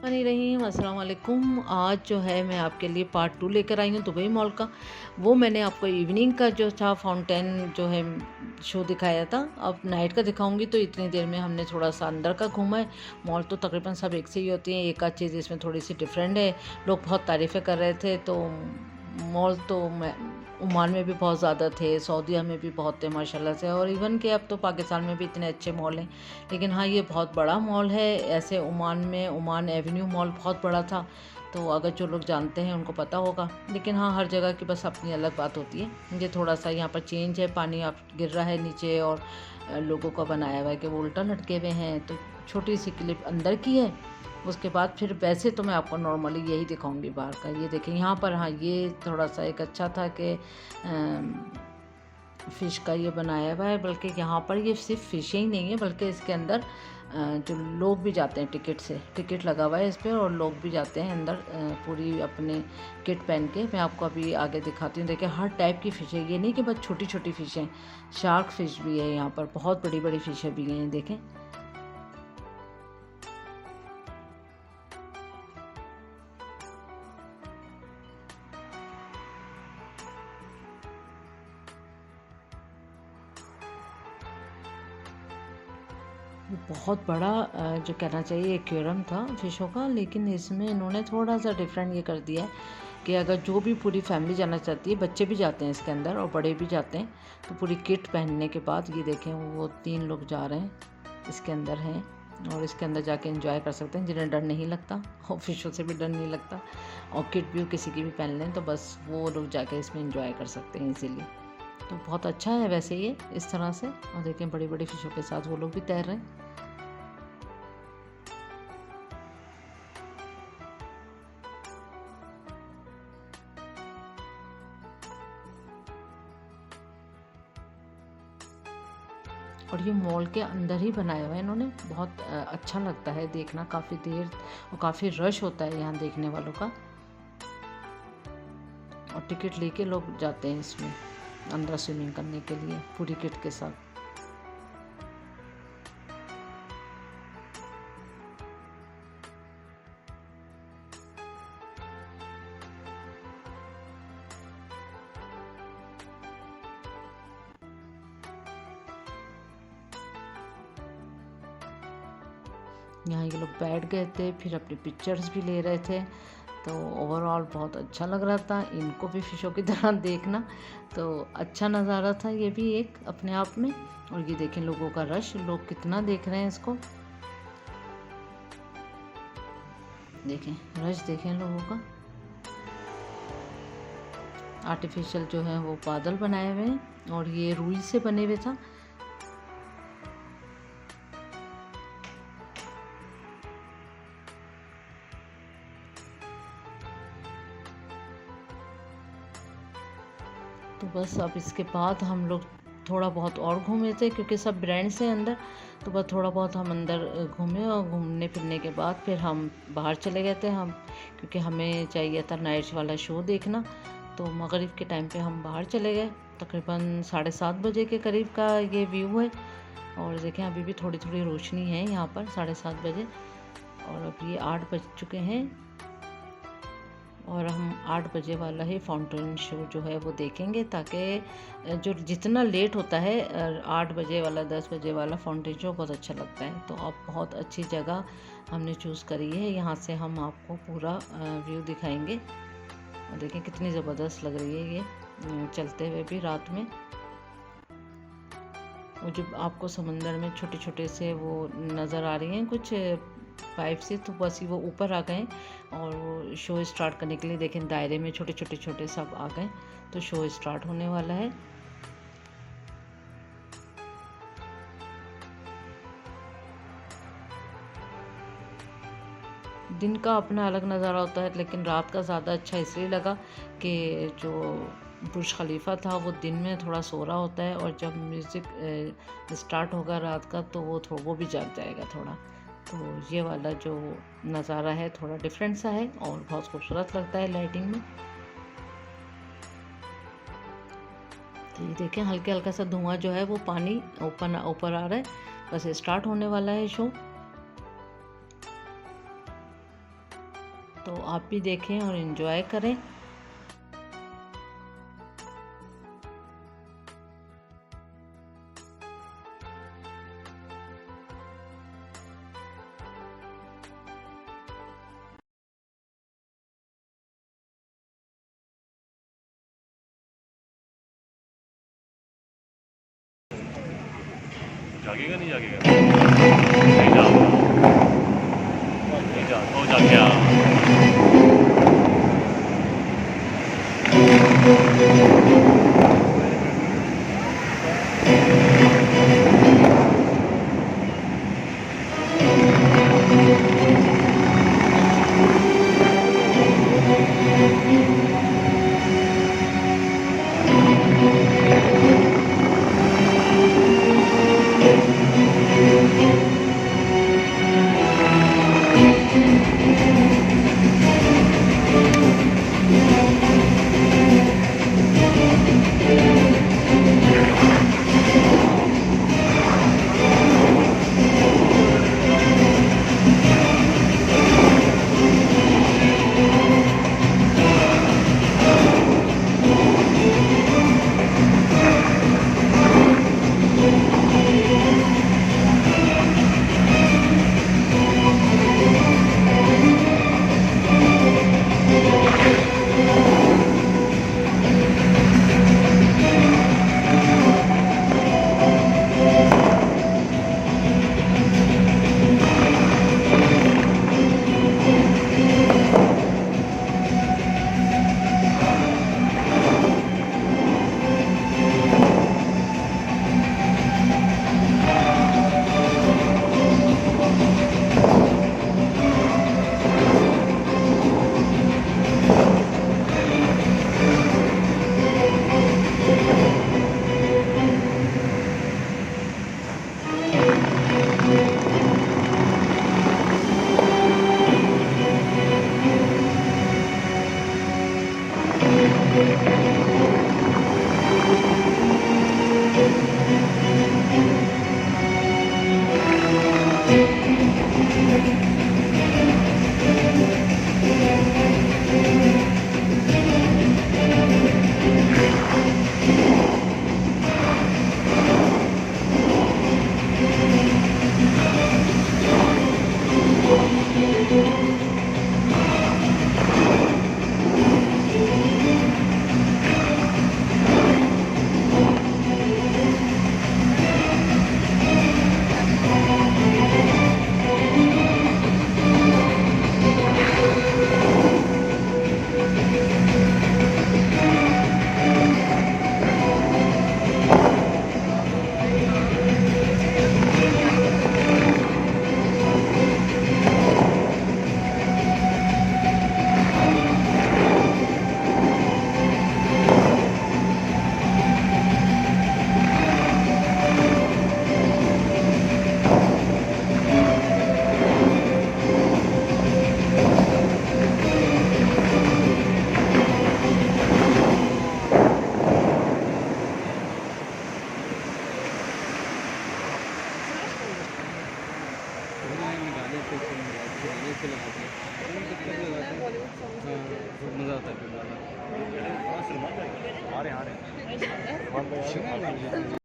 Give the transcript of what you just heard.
रहीम अस्सलाम वालेकुम। आज जो है मैं आपके लिए पार्ट 2 लेकर आई हूँ दुबई मॉल का। वो मैंने आपको इवनिंग का जो था फाउंटेन जो है शो दिखाया था, अब नाइट का दिखाऊंगी। तो इतनी देर में हमने थोड़ा सा अंदर का घूमा है। मॉल तो तकरीबन सब एक से ही होती हैं, एक आध चीज़ इसमें थोड़ी सी डिफरेंट है। लोग बहुत तारीफ़ें कर रहे थे। तो मॉल तो मैं ओमान में भी बहुत ज़्यादा थे, सऊदीया में भी बहुत थे माशाल्लाह से, और इवन कि अब तो पाकिस्तान में भी इतने अच्छे मॉल हैं। लेकिन हाँ, ये बहुत बड़ा मॉल है। ऐसे ओमान में ओमान एवेन्यू मॉल बहुत बड़ा था, तो अगर जो लोग जानते हैं उनको पता होगा। लेकिन हाँ, हर जगह की बस अपनी अलग बात होती है। ये थोड़ा सा यहाँ पर चेंज है, पानी आप गिर रहा है नीचे, और लोगों का बनाया हुआ है कि वो उल्टा लटके हुए हैं। तो छोटी सी क्लिप अंदर की है। उसके बाद फिर वैसे तो मैं आपको नॉर्मली यही दिखाऊंगी बाहर का। ये देखें यहाँ पर, हाँ ये थोड़ा सा एक अच्छा था कि फ़िश का ये बनाया हुआ है। बल्कि यहाँ पर ये सिर्फ फ़िश ही नहीं है, बल्कि इसके अंदर जो लोग भी जाते हैं टिकट से, टिकट लगा हुआ है इस पर, और लोग भी जाते हैं अंदर पूरी अपने किट पहन के। मैं आपको अभी आगे दिखाती हूँ। देखिए हर टाइप की फ़िश है, ये नहीं कि बस छोटी छोटी फ़िश हैं। शार्क फ़िश भी है यहाँ पर, बहुत बड़ी बड़ी फ़िशें भी हैं। देखें बहुत बड़ा जो कहना चाहिए एक्वेरियम था फ़िशों का। लेकिन इसमें इन्होंने थोड़ा सा डिफरेंट ये कर दिया है कि अगर जो भी पूरी फैमिली जाना चाहती है, बच्चे भी जाते हैं इसके अंदर और बड़े भी जाते हैं, तो पूरी किट पहनने के बाद ये देखें वो 3 लोग जा रहे हैं, इसके अंदर हैं, और इसके अंदर जाके एंजॉय कर सकते हैं जिन्हें डर नहीं लगता, और फ़िशों से भी डर नहीं लगता। और किट भी किसी की भी पहन लें तो बस वो लोग जाके इसमें एंजॉय कर सकते हैं इजीली। तो बहुत अच्छा है वैसे ये इस तरह से। और देखें बड़ी बड़ी फ़िशों के साथ वो लोग भी तैर रहे हैं। और ये मॉल के अंदर ही बनाया हुआ है इन्होंने। बहुत अच्छा लगता है देखना, काफ़ी देर और काफ़ी रश होता है यहाँ देखने वालों का, और टिकट लेके लोग जाते हैं इसमें अंदर स्विमिंग करने के लिए पूरी किट के साथ। यहाँ ये लोग बैठ गए थे, फिर अपनी पिक्चर्स भी ले रहे थे। तो ओवरऑल बहुत अच्छा लग रहा था इनको भी फ़िशों की तरह देखना। तो अच्छा नज़ारा था ये भी एक अपने आप में। और ये देखें लोगों का रश, लोग कितना देख रहे हैं इसको। देखें रश, देखें लोगों का। आर्टिफिशियल जो है वो बादल बनाए हुए हैं, और ये रुई से बने हुए था। तो बस अब इसके बाद हम लोग थोड़ा बहुत और घूमे थे, क्योंकि सब ब्रांड्स हैं अंदर। तो बस थोड़ा बहुत हम अंदर घूमे, और घूमने फिरने के बाद फिर हम बाहर चले गए थे हम, क्योंकि हमें चाहिए था नाइट वाला शो देखना। तो मगरिब के टाइम पे हम बाहर चले गए। तकरीबन 7:30 बजे के करीब का ये व्यू है। और देखें अभी भी थोड़ी थोड़ी रोशनी है यहाँ पर, 7:30 बजे, और अब ये 8 बज चुके हैं। और हम 8 बजे वाला ही फाउंटेन शो जो है वो देखेंगे, ताकि जो जितना लेट होता है 8 बजे वाला 10 बजे वाला फाउंटेन शो बहुत अच्छा लगता है। तो अब बहुत अच्छी जगह हमने चूज़ करी है, यहाँ से हम आपको पूरा व्यू दिखाएंगे। और देखें कितनी ज़बरदस्त लग रही है ये चलते हुए भी रात में। वो जो आपको समंदर में छोटे छोटे से वो नज़र आ रही हैं कुछ पाइप से, तो बस ही वो ऊपर आ गए और वो शो स्टार्ट करने के लिए देखें दायरे में छोटे छोटे छोटे सब आ गए। तो शो स्टार्ट होने वाला है। दिन का अपना अलग नज़ारा होता है, लेकिन रात का ज़्यादा अच्छा इसलिए लगा कि जो बुर्ज खलीफा था वो दिन में थोड़ा सो रहा होता है, और जब म्यूज़िक स्टार्ट होगा रात का तो वो भी जाग जाएगा थोड़ा। तो ये वाला जो नज़ारा है थोड़ा डिफरेंट सा है और बहुत खूबसूरत लगता है लाइटिंग में। तो ये देखें हल्के हल्का सा धुआं जो है वो पानी ऊपर ऊपर आ रहा है। बस स्टार्ट होने वाला है शो। तो आप भी देखें और इन्जॉय करें। जागेगा नहीं जागेगा, नहीं जागा, नहीं जागा, ओ जाग गया। मज़ा आता है। आ रहे हैं, आ रहे हैं।